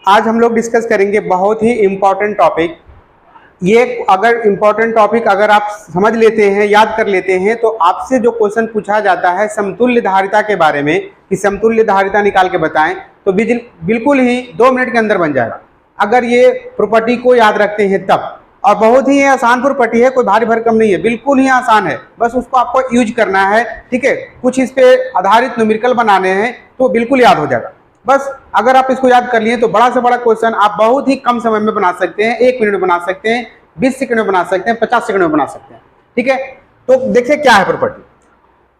आज हम लोग डिस्कस करेंगे बहुत ही इम्पोर्टेंट टॉपिक। ये अगर इम्पोर्टेंट टॉपिक अगर आप समझ लेते हैं, याद कर लेते हैं, तो आपसे जो क्वेश्चन पूछा जाता है समतुल्य धारिता के बारे में कि समतुल्य धारिता निकाल के बताएं, तो बिल्कुल ही 2 मिनट के अंदर बन जाएगा अगर ये प्रॉपर्टी को याद रखते हैं तब। और बहुत ही आसान प्रॉपर्टी है, कोई भारी भरकम नहीं है, बिल्कुल ही आसान है, बस उसको आपको यूज करना है। ठीक है, कुछ इस पे आधारित न्यूमेरिकल बनाने हैं तो बिल्कुल याद हो जाएगा। बस अगर आप इसको याद कर लिए तो बड़ा से बड़ा क्वेश्चन आप बहुत ही कम समय में बना सकते हैं। 1 मिनट में बना सकते हैं, 20 सेकंड में बना सकते हैं, 50 सेकंड में बना सकते हैं। ठीक है, तो देखिए क्या है प्रॉपर्टी।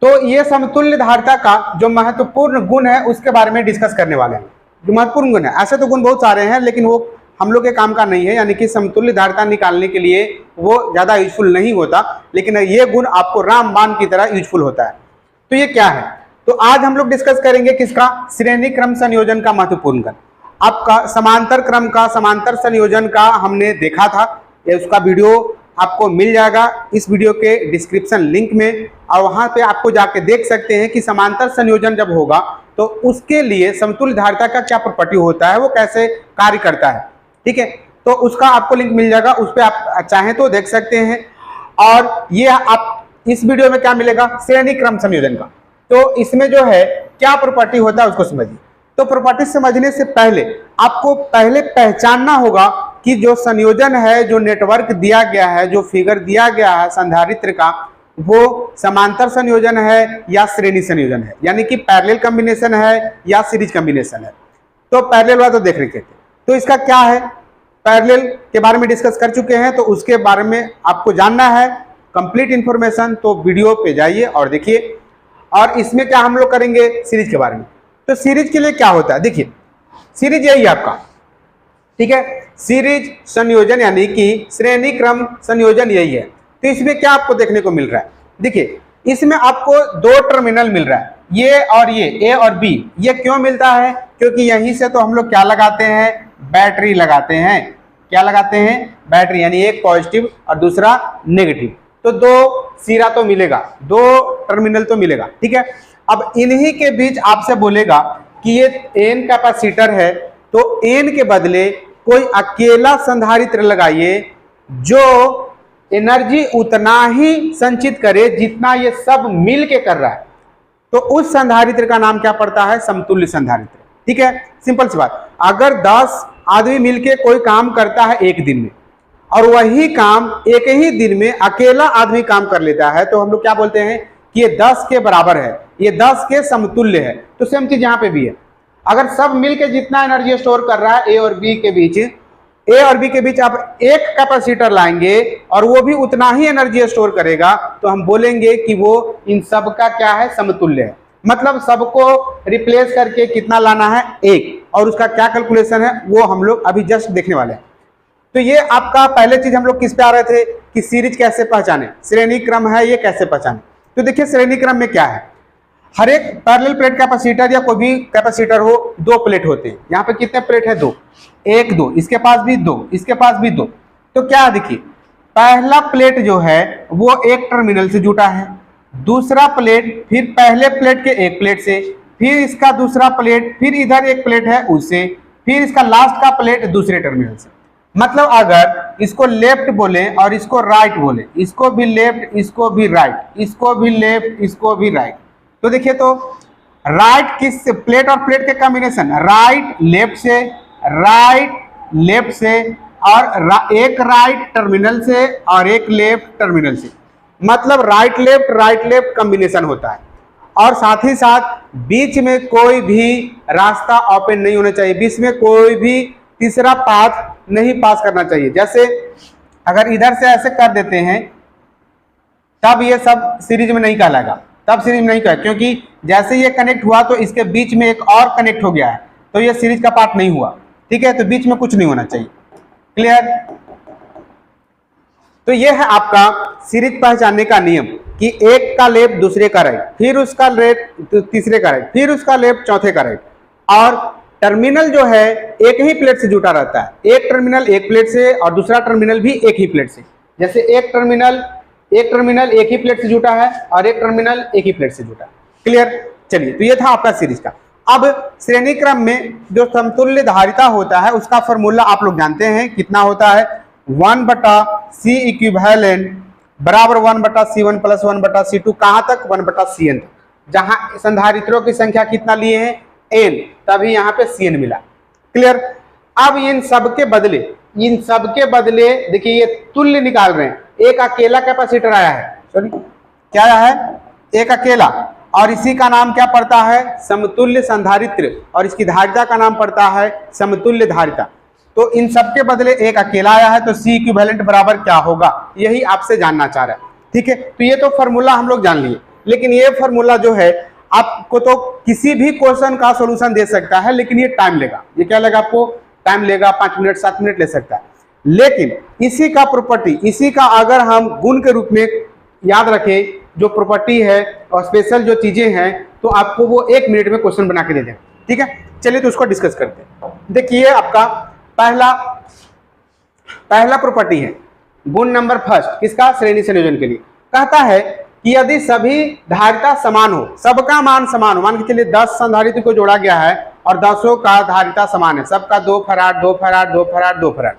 तो ये समतुल्य धारिता का जो महत्वपूर्ण गुण है उसके बारे में डिस्कस करने वाले हैं। जो महत्वपूर्ण गुण है, ऐसे तो गुण बहुत सारे हैं लेकिन वो हम लोग के काम का नहीं है, यानी कि समतुल्य धारिता निकालने के लिए वो ज्यादा यूजफुल नहीं होता, लेकिन ये गुण आपको रामबाण की तरह यूजफुल होता है। तो ये क्या है, तो आज हम लोग डिस्कस करेंगे किसका, श्रेणी क्रम संयोजन का महत्वपूर्ण गुण। आपका समांतर क्रम का, समांतर संयोजन का हमने देखा था, उसका वीडियो आपको मिल जाएगा इस वीडियो के डिस्क्रिप्शन लिंक में, और वहां पे आपको जाके देख सकते हैं कि समांतर संयोजन जब होगा तो उसके लिए समतुल्य धारिता का क्या प्रॉपर्टी होता है, वो कैसे कार्य करता है। ठीक है, तो उसका आपको लिंक मिल जाएगा, उस पर आप चाहें तो देख सकते हैं। और ये आप इस वीडियो में क्या मिलेगा, श्रेणी क्रम संयोजन का। तो इसमें जो है क्या प्रॉपर्टी होता है उसको समझिए। तो प्रॉपर्टी समझने से पहले आपको पहले पहचानना होगा कि जो संयोजन है, जो नेटवर्क दिया गया है, जो फिगर दिया गया है संधारित्र का, वो समांतर संयोजन है या श्रेणी संयोजन है, यानी कि पैरेलल कॉम्बिनेशन है या सीरीज कॉम्बिनेशन है। तो पैरेलल वाला तो देख रहे थे, तो इसका क्या है, पैरेलल के बारे में डिस्कस कर चुके हैं, तो उसके बारे में आपको जानना है कंप्लीट इंफॉर्मेशन, तो वीडियो पे जाइए और देखिए। और इसमें क्या हम लोग करेंगे, सीरीज के बारे में। तो सीरीज के लिए क्या होता है, देखिए सीरीज यही है आपका। ठीक है, सीरीज संयोजन यानी कि श्रेणी क्रम संयोजन यही है। तो इसमें क्या आपको देखने को मिल रहा है, देखिए इसमें आपको 2 टर्मिनल मिल रहा है, ये और ये, ए और बी। ये क्यों मिलता है, क्योंकि यहीं से तो हम लोग क्या लगाते हैं, बैटरी लगाते हैं। क्या लगाते हैं, बैटरी, यानी एक पॉजिटिव और दूसरा नेगेटिव। तो 2 सिरा तो मिलेगा, 2 टर्मिनल तो मिलेगा। ठीक है, अब इन्हीं के बीच आपसे बोलेगा कि ये एन कैपेसिटर है, तो एन के बदले कोई अकेला संधारित्र लगाइए जो एनर्जी उतना ही संचित करे जितना ये सब मिल के कर रहा है। तो उस संधारित्र का नाम क्या पड़ता है, समतुल्य संधारित्र। ठीक है, सिंपल सी बात। अगर 10 आदमी मिलके कोई काम करता है एक दिन में, और वही काम एक ही दिन में अकेला आदमी काम कर लेता है, तो हम लोग क्या बोलते हैं कि ये 10 के बराबर है, ये 10 के समतुल्य है। तो सेम चीज यहाँ पे भी है। अगर सब मिलके जितना एनर्जी स्टोर कर रहा है ए और बी के बीच, ए और बी के बीच आप एक कैपेसिटर लाएंगे और वो भी उतना ही एनर्जी स्टोर करेगा, तो हम बोलेंगे कि वो इन सब का क्या है, समतुल्य है। मतलब सबको रिप्लेस करके कितना लाना है, 1, और उसका क्या कैलकुलेशन है वो हम लोग अभी जस्ट देखने वाले हैं। तो ये आपका पहले चीज हम लोग किस पे आ रहे थे कि सीरीज कैसे पहचाने, श्रेणी क्रम है ये कैसे पहचाने। तो देखिए श्रेणी क्रम में क्या है, हर एक पैरेलल प्लेट कैपेसिटर या कोई भी कैपेसिटर हो, 2 प्लेट होते हैं। यहाँ पे कितने प्लेट है, 2, 1 2, इसके पास भी 2, इसके पास भी 2। तो क्या देखिए, पहला प्लेट जो है वो एक टर्मिनल से जुटा है, दूसरा प्लेट फिर पहले प्लेट के एक प्लेट से, फिर इसका दूसरा प्लेट, फिर इधर एक प्लेट है उससे, फिर इसका लास्ट का प्लेट दूसरे टर्मिनल से। मतलब अगर इसको लेफ्ट बोले और इसको राइट बोले, इसको भी लेफ्ट, इसको भी राइट, इसको भी लेफ्ट, इसको भी राइट, तो देखिए तो राइट किस से, प्लेट और प्लेट के कॉम्बिनेशन, राइट लेफ्ट से, राइट लेफ्ट से, और एक राइट टर्मिनल से और एक लेफ्ट टर्मिनल से। मतलब राइट लेफ्ट कॉम्बिनेशन होता है। और साथ ही साथ बीच में कोई भी रास्ता ओपन नहीं होना चाहिए, बीच में कोई भी तीसरा पाथ नहीं पास करना चाहिए। जैसे अगर इधर से ऐसे कर देते हैं तब ये सब सीरीज में नहीं कहलाएगा, तब सीरीज में नहीं कहे, क्योंकि जैसे ये कनेक्ट हुआ तो इसके बीच में एक और कनेक्ट हो गया है, तो ये सीरीज का पार्ट नहीं हुआ। ठीक है, तो बीच में कुछ नहीं होना चाहिए। क्लियर। तो ये है आपका सीरीज पहचानने का नियम कि एक का लेफ्ट दूसरे का राइट, फिर उसका लेफ्ट तीसरे का राइट, फिर उसका लेफ्ट चौथे का राइट। और टर्मिनल जो है एक ही प्लेट से जुटा रहता है, एक टर्मिनल एक प्लेट से और दूसरा टर्मिनल भी एक ही प्लेट से। जैसे एक टर्मिनल एक ही प्लेट से जुटा है और एक टर्मिनल एक ही प्लेट से जुटा है। क्लियर। चलिए, तो ये था आपका सीरीज का। अब श्रेणी क्रम में जो समतुल्य धारिता होता है उसका फॉर्मूला आप लोग जानते हैं, कितना होता है 1/C इक्विवेलेंट बराबर 1/C1 प्लस 1/C2, कहां तक 1/Cn तक, जहां संधारित्रों की संख्या कितना लिए हैं n, तभी यहाँ पे Cn मिला। क्लियर। अब इन सब के बदले देखिए ये तुल्य निकाल रहे हैं, एक अकेला कैपेसिटर आया है, सॉरी क्या आया है, एक अकेला, और इसी का नाम क्या पड़ता है समतुल्य संधारित्र, और इसकी धारिता का नाम पड़ता है समतुल्य धारिता। तो इन सब के बदले एक अकेला आया है, तो C इक्विवेलेंट बराबर क्या होगा, यही आपसे जानना चाह रहा है। ठीक है, तो ये तो फॉर्मूला हम लोग जान लिए, लेकिन ये फॉर्मूला जो है आपको तो किसी भी क्वेश्चन का सॉल्यूशन दे सकता है, लेकिन ये टाइम लेगा। ये क्या लेगा, आपको टाइम लेगा, 5 मिनट 7 मिनट ले सकता है। लेकिन इसी का प्रॉपर्टी, इसी का अगर हम गुण के रूप में याद रखें, जो प्रॉपर्टी है और स्पेशल जो चीजें हैं, तो आपको वो 1 मिनट में क्वेश्चन बना के दे दें। ठीक है, चलिए तो उसको डिस्कस करते हैं। देखिए आपका पहला प्रॉपर्टी है, गुण नंबर फर्स्ट, किसका, श्रेणी संयोजन के लिए। कहता है कि यदि सभी धारिता समान हो, सबका मान समान हो, मान के चलिए 10 संधारित्र को जोड़ा गया है और 10 का धारिता समान है, सबका 2 फराड 2 फराड 2 फराड 2 फराड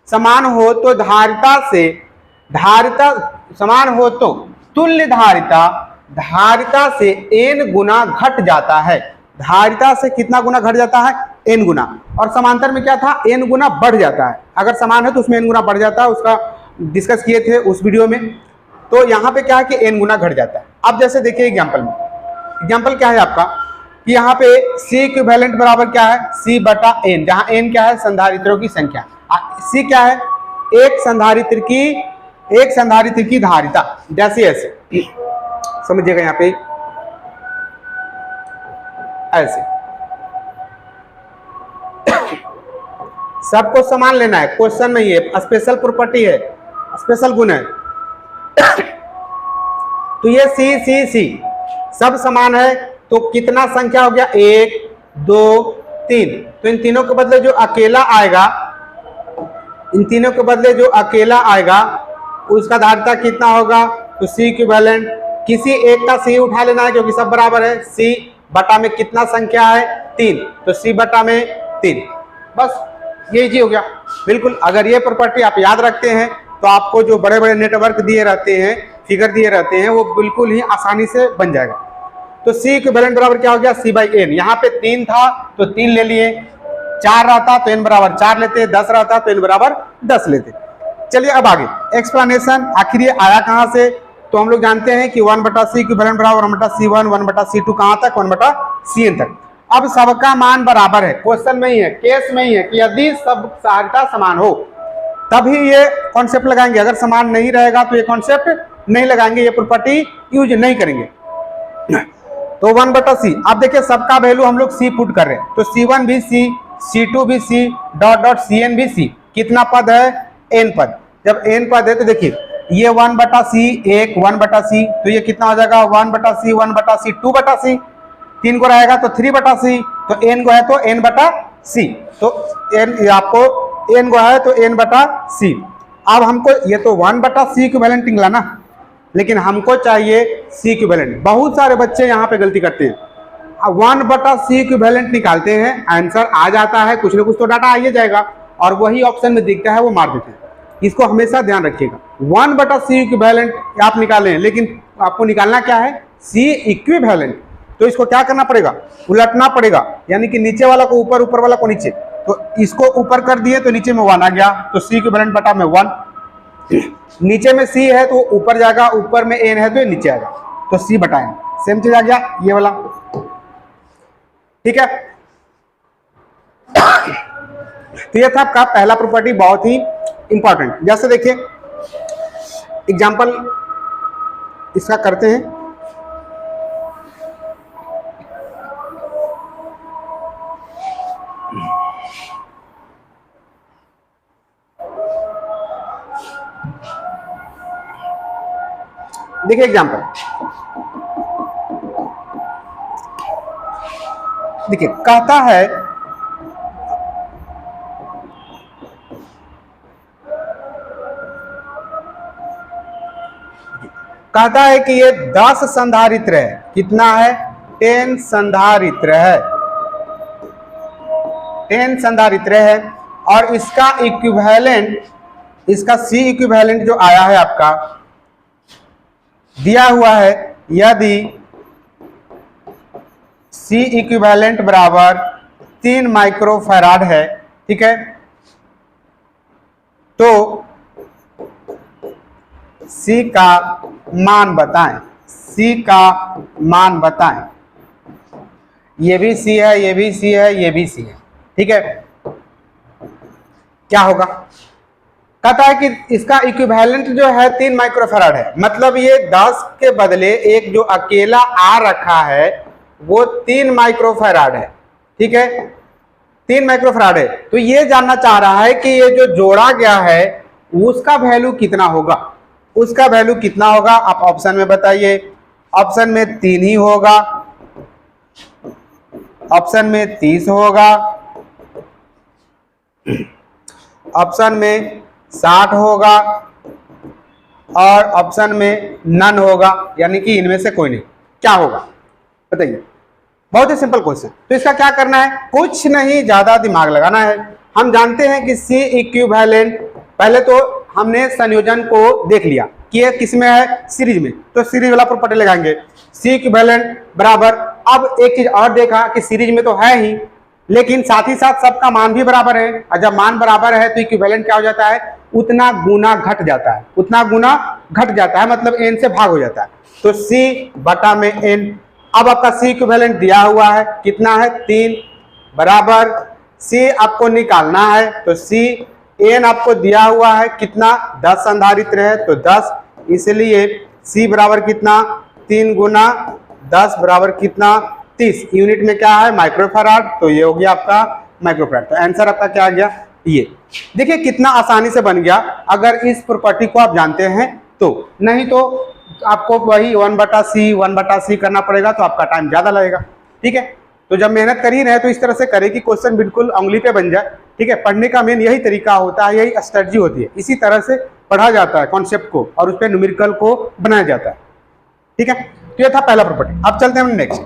समान हो, तो धारिता समान हो तो तुल्य धारिता से n गुना घट जाता है। धारिता से कितना गुना घट जाता है, n गुना, और समांतर में क्या था, n गुना बढ़ जाता है। अगर समान है तो उसमें n गुना बढ़ जाता है, उसका डिस्कस किए थे उस वीडियो में। तो यहाँ पे क्या है कि n गुना घट जाता है। अब जैसे देखिए एग्जाम्पल में, एग्जाम्पल क्या है आपका कि यहाँ पे C इक्विवेलेंट बराबर क्या है, C/n, जहाँ n क्या है संधारित्रों की संख्या, C क्या है एक संधारित्र की धारिता, जैसे ऐसे समझिएगा, यहाँ पे ऐसे सबको समान लेना है, क्वेश्चन नहीं है, स्पेशल प्रॉपर्टी है, स्पेशल गुण है। तो ये C सब समान है, तो कितना संख्या हो गया, 1 2 3, तो इन तीनों के बदले जो अकेला आएगा उसका धारिता कितना होगा, तो C इक्विवेलेंट, किसी एक का C उठा लेना है क्योंकि सब बराबर है, C बटा में कितना संख्या है 3, तो C बटा में 3, बस ये इजी हो गया। बिल्कुल, अगर ये प्रॉपर्टी आप याद रखते हैं तो आपको जो बड़े बड़े नेटवर्क दिए रहते हैं, फिगर दिए रहते हैं, वो बिल्कुल ही आसानी से बन जाएगा। तो C इक्विवेलेंट बराबर क्या हो गया, C/n, यहाँ पे 3 था तो 3 ले लिए, 4 रहता तो n बराबर 4 लेते, 10 रहता तो n बराबर 10 लेते। चलिए अब आगे एक्सप्लेनेशन, आखिर ये आया कहां से, तो हम लोग जानते हैं कि 1/C इक्विवेलेंट बराबर 1/C1 1/C2 कहां तक, 1/Cn तक। अब सबका मान बराबर है, क्वेश्चन में ही है, केस में ही है कि यदि सब धारिता समान हो तभी ये कॉन्सेप्ट लगाएंगे, अगर समान नहीं रहेगा तो ये कॉन्सेप्ट नहीं लगाएंगे, ये प्रॉपर्टी यूज नहीं करेंगे। तो 1/C, अब देखिए सबका वैल्यू हम लोग C पुट कर रहे हैं, तो C1 भी C, C2 भी C, Cn भी C, कितना पद है, n पद। जब n पद है तो देखिए ये 1/C, एक 1/C, तो ये कितना हो जाएगा 1/C 1/C 2/C, 3 को रहेगा तो 3/C, तो n को है तो n/C, तो n आपको n को है तो n/C। अब हमको ये तो 1/C इक्विवेलेंट निकला ना, लेकिन हमको चाहिए C इक्विवेलेंट। बहुत सारे बच्चे यहाँ पे गलती करते हैं, 1/C इक्विवेलेंट निकालते हैं, आंसर आ जाता है, कुछ ना कुछ तो डाटा आ ही जाएगा, और वही ऑप्शन में दिखता है वो मार देते हैं। इसको हमेशा ध्यान रखिएगा, 1/C इक्विवेलेंट आप निकालें, लेकिन आपको निकालना क्या है, C इक्विवेलेंट। तो इसको क्या करना पड़ेगा, उलटना पड़ेगा, यानी कि नीचे वाला को ऊपर, ऊपर वाला को नीचे, तो इसको ऊपर कर दिए तो नीचे में 1 आ गया, तो C इक्विवेलेंट बटा में 1, नीचे में C है तो ऊपर जाएगा, ऊपर में n है तो ये नीचे आएगा, तो C बटा n, सेम चीज आ गया ये वाला। ठीक है, तो ये था आपका पहला प्रॉपर्टी, बहुत ही इंपॉर्टेंट। जैसे देखिए एग्जांपल इसका करते हैं, देखिए एग्जांपल, देखिए कहता है कि ये 10 संधारित्र है, कितना है 10 संधारित्र है, 10 संधारित्र है और इसका इक्विवेलेंट, इसका C इक्विवेलेंट जो आया है आपका दिया हुआ है, यदि C इक्विवेलेंट बराबर 3 माइक्रोफैराड है, ठीक है, तो C का मान बताएं, C का मान बताएं। ये भी C है, ये भी C है, ये भी C है, ठीक है। क्या होगा? कहता है कि इसका इक्विवेलेंट जो है 3 माइक्रोफैराड है, मतलब ये 10 के बदले एक जो अकेला आ रखा है वो 3 माइक्रोफैराड है, ठीक है, 3 माइक्रोफैराड है। तो ये जानना चाह रहा है कि ये जो जोड़ा गया है उसका वैल्यू कितना होगा, उसका वैल्यू कितना होगा, आप ऑप्शन में बताइए। ऑप्शन में 3 ही होगा, ऑप्शन में 30 होगा, ऑप्शन में 60 होगा और ऑप्शन में नन होगा, यानी कि इनमें से कोई नहीं। क्या होगा बताइए? बहुत ही सिंपल क्वेश्चन। तो इसका क्या करना है, कुछ नहीं, ज्यादा दिमाग लगाना है। हम जानते हैं कि C इक्विवेलेंट, पहले तो हमने संयोजन को देख लिया कि ये किसमें है, सीरीज में, तो सीरीज वाला प्रॉपर्टी लगाएंगे। C इक्विवेलेंट बराबर, अब एक चीज और देखा कि सीरीज में तो है ही, लेकिन साथ ही साथ सबका मान भी बराबर है, और जब मान बराबर है तो इक्विवेलेंट क्या हो जाता है, उतना गुना घट जाता है, उतना गुना घट जाता है, मतलब n से भाग हो जाता है। तो C बटा में n। अब आपका C इक्विवेलेंट दिया हुआ है, कितना है, 3 बराबर C आपको निकालना है, तो C n आपको दिया हुआ है कितना, 10 संधारित्र है, तो 10, इसलिए C बराबर कितना, 3 गुना 10 बराबर कितना, 30। यूनिट में क्या है, माइक्रोफैराड, तो ये हो गया आपका माइक्रोफैराड। तो आंसर आपका क्या आ गया, ये। देखिए कितना आसानी से बन गया अगर इस प्रॉपर्टी को आप जानते हैं तो, नहीं तो आपको वही 1/c करना पड़ेगा, तो आपका टाइम ज्यादा लगेगा, ठीक है। तो जब मेहनत कर ही रहे तो इस तरह से करें कि क्वेश्चन बिल्कुल उंगली पे बन जाए, ठीक है। पढ़ने का मेन यही तरीका होता है, यही स्ट्रेटजी होती है, इसी तरह से पढ़ा जाता है कॉन्सेप्ट को और उस पर न्यूमेरिकल को बनाया जाता है, ठीक है। तो ये था पहला प्रॉपर्टी। अब चलते हैं नेक्स्ट,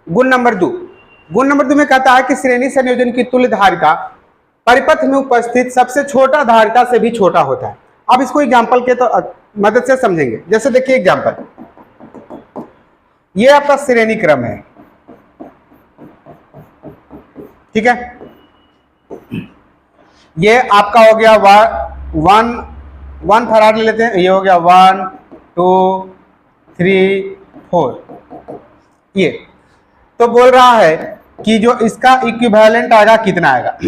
गुण नंबर 2। गुण नंबर 2 में कहता है कि श्रेणी संयोजन की तुल्य धारिता परिपथ में उपस्थित सबसे छोटा धारिता से भी छोटा होता है। अब इसको एग्जांपल के तो मदद से समझेंगे। जैसे देखिए एग्जांपल, ये आपका श्रेणी क्रम है, ठीक है, ये आपका हो गया 1 फैराड ले लेते हैं, ये हो गया 1 2 3 4, ये तो बोल रहा है कि जो इसका इक्विवेलेंट आएगा कितना आएगा,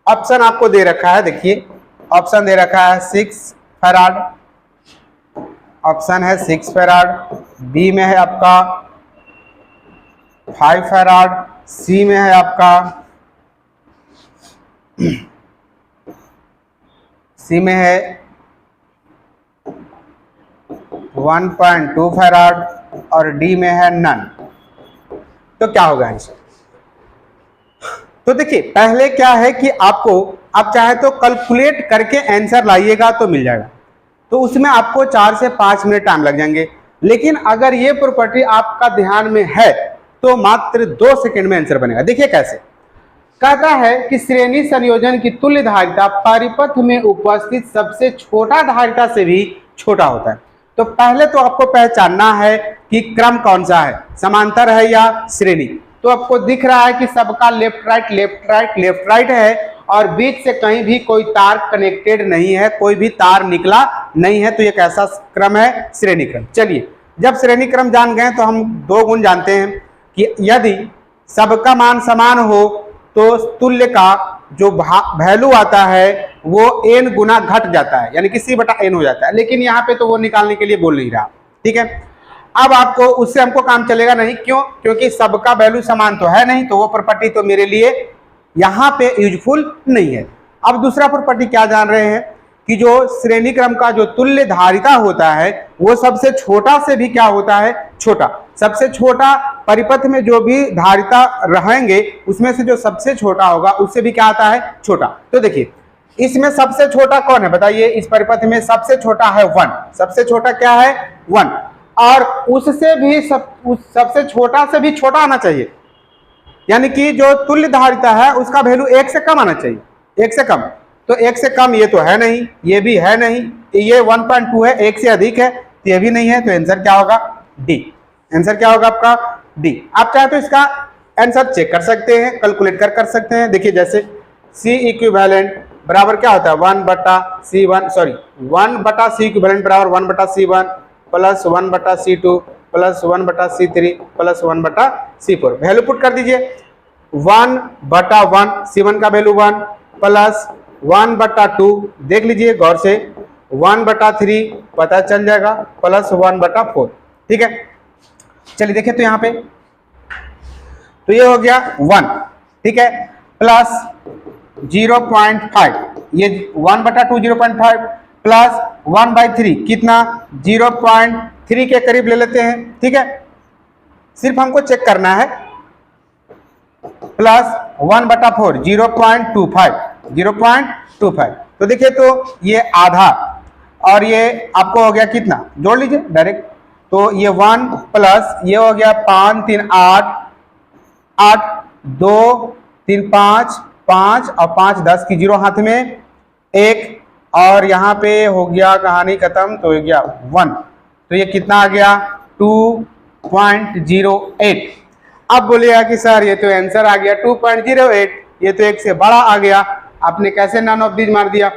ऑप्शन आपको दे रखा है, देखिए ऑप्शन दे रखा है 6 फैराड, ऑप्शन है 6 फैराड, बी में है आपका 5 फैराड, सी में है आपका सी में है 1.2 फैराड और डी में है नन। तो क्या होगा आंसर? तो देखिए पहले क्या है कि आपको, आप चाहे तो कैलकुलेट करके आंसर लाइएगा तो मिल जाएगा, तो उसमें आपको 4 से 5 मिनट टाइम लग जाएंगे। लेकिन अगर ये प्रॉपर्टी आपका ध्यान में है तो मात्र 2 सेकंड में आंसर बनेगा। देखिए कैसे कहता है कि श्रेणी संयोजन की तुल्य धारिता परिपथ में उपस्थित सबसे छोटा धारिता से भी छोटा होता है। तो पहले तो आपको पहचानना है कि क्रम कौन सा है, समांतर है या श्रेणी। तो आपको दिख रहा है कि सबका left right left right left right है और बीच से कहीं भी कोई तार कनेक्टेड नहीं है, कोई भी तार निकला नहीं है, तो ये कैसा क्रम है, श्रेणी क्रम। चलिए जब श्रेणी क्रम जान गए तो हम 2 गुण जानते हैं कि यदि सबका मान समान हो तो तुल्य का जो वैल्यू आता है वो n गुना घट जाता है, यानी कि c बटा n हो जाता है। लेकिन यहाँ पे तो वो निकालने के लिए बोल नहीं रहा, ठीक है। अब आपको उससे हमको काम चलेगा नहीं, क्यों? क्योंकि सबका वैल्यू समान तो है नहीं, तो वो प्रॉपर्टी तो मेरे लिए यहाँ पे यूजफुल नहीं है। अब दूसरा प्रॉपर्टी क्या जान रहे हैं कि जो श्रेणी क्रम का जो तुल्य धारिता होता है वो सबसे छोटा से भी क्या होता है, छोटा। सबसे छोटा परिपथ में जो भी धारिता रहेंगे उसमें से जो सबसे छोटा होगा उससे भी क्या आता है, छोटा। तो देखिए इसमें सबसे छोटा कौन है बताइए, इस परिपथ में सबसे छोटा है 1, सबसे छोटा क्या है 1, और उससे भी सबसे छोटा से भी छोटा आना चाहिए, यानी कि जो तुल्य धारिता है उसका वैल्यू 1 से कम आना चाहिए, 1 से कम। तो 1 से कम ये तो है नहीं, ये भी है नहीं, ये 1.2 है, 1 से अधिक है तो ये भी नहीं है, तो आंसर क्या होगा डी। आंसर क्या होगा आपका डी। आप चाहे तो इसका आंसर चेक कर सकते हैं, कैलकुलेट कर सकते हैं। देखिए जैसे C इक्विवेलेंट बराबर क्या होता है 1/C1 सॉरी 1/C इक्विवेलेंट बराबर 1/C1 plus 1/C2 plus 1/C3 plus 1/C4। Value put कर दीजिए 1/1 C1 का वैल्यू 1 प्लस 1/2 देख लीजिए गौर से 1/3 पता चल जाएगा प्लस 1/4। ठीक है, चलिए देखिए तो यहाँ पे तो ये हो गया 1, ठीक है, प्लस 0.5, ये 1/2 0.5 प्लस 1/3 कितना 0.3 के करीब ले लेते हैं। ठीक है, सिर्फ हमको चेक करना है, प्लस 1/4 0.25। तो देखिए तो ये आधा और ये आपको हो गया कितना, जोड़ लीजिए डायरेक्ट, तो ये 1 प्लस ये हो गया 5 3 8 8 2 3 5 5 और 5 10 की 0 हाथ में 1 और यहाँ पे हो गया कहानी खत्म, तो हो गया 1, तो ये कितना आ गया 2.08। अब बोलिएगा कि सर ये तो आंसर आ गया 2.08, ये तो 1 से बड़ा आ गया, आपने कैसे नॉन ऑफ दीज मार दिया।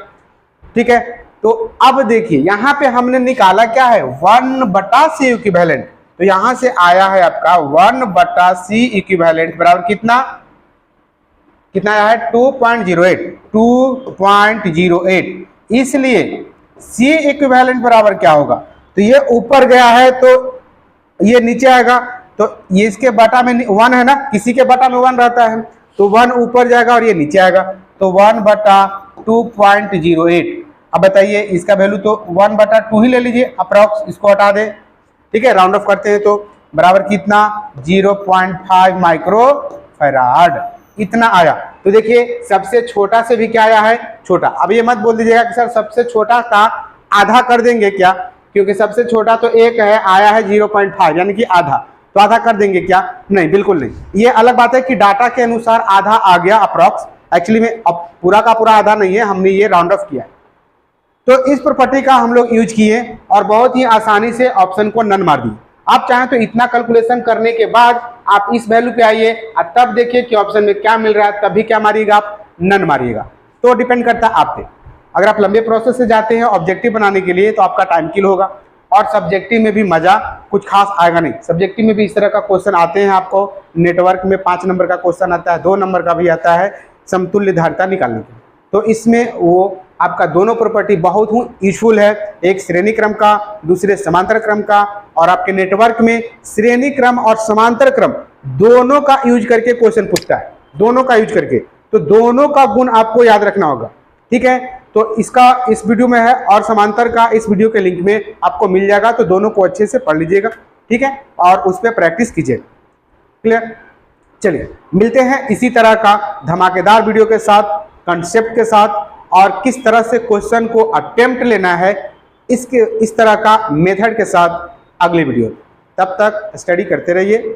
ठीक है, तो अब देखिए यहाँ पे हमने निकाला क्या है 1/C इक्विवेलेंट, तो यहां से आया है आपका 1/C इक्विवेलेंट बराबर कितना आया है 2.08। इसलिए C इक्विवेलेंट बराबर क्या होगा, तो ये ऊपर गया है तो ये नीचे आएगा, तो ये इसके बटा में 1 है ना, किसी के बटा में 1 रहता है, तो 1 ऊपर जाएगा और ये नीचे आएगा, तो 1/2.08। अब बताइए इसका वैल्यू तो 1/2 ही ले लीजिए अप्रॉक्स, इसको हटा दे। ठीक है, राउंड ऑफ करते हैं तो बराबर कितना 0.5 माइक्रोफैराड इतना आया। तो देखिए सबसे छोटा से भी क्या आया है छोटा। अब ये मत बोल दीजिएगा कि सर सबसे छोटा का आधा कर देंगे क्या, क्योंकि सबसे छोटा तो 1 है, आया है 0.5 यानी कि आधा, तो आधा कर देंगे क्या, नहीं बिल्कुल नहीं। ये अलग बात है कि डाटा के अनुसार आधा आ गया अप्रॉक्स, एक्चुअली में अब पूरा का पूरा आधा नहीं है, हमने ये राउंड ऑफ किया है। तो इस प्रॉपर्टी का हम लोग यूज किए और बहुत ही आसानी से ऑप्शन को नन मार दिए। आप चाहें तो इतना कैलकुलेशन करने के बाद आप इस वैल्यू पे आइए और तब देखिए कि ऑप्शन में क्या मिल रहा है, तभी क्या मारिएगा आप नन मारिएगा। तो डिपेंड करता है आप पे। अगर आप लंबे प्रोसेस से जाते हैं ऑब्जेक्टिव बनाने के लिए तो आपका टाइम किल होगा और सब्जेक्टिव में भी मजा कुछ खास आएगा नहीं। सब्जेक्टिव में भी इस तरह का क्वेश्चन आते हैं, आपको नेटवर्क में 5 नंबर का क्वेश्चन आता है, 2 नंबर का भी आता है समतुल्य धारिता निकालने के। तो इसमें वो आपका दोनों प्रॉपर्टी बहुत ही यूजफुल है, एक श्रेणी क्रम का दूसरे समांतर क्रम का, और आपके नेटवर्क में श्रेणी क्रम और समांतर क्रम दोनों का यूज करके क्वेश्चन पूछता है, दोनों का यूज करके, तो दोनों का गुण आपको याद रखना होगा। ठीक है, तो इसका इस वीडियो में है और समांतर का इस वीडियो के लिंक में आपको मिल जाएगा, तो दोनों को अच्छे से पढ़ लीजिएगा। ठीक है, और उस पर प्रैक्टिस कीजिए। क्लियर, चलिए मिलते हैं इसी तरह का धमाकेदार वीडियो के साथ, कंसेप्ट के साथ, और किस तरह से क्वेश्चन को अटेम्प्ट लेना है इस तरह का मेथड के साथ अगले वीडियो। तब तक स्टडी करते रहिए।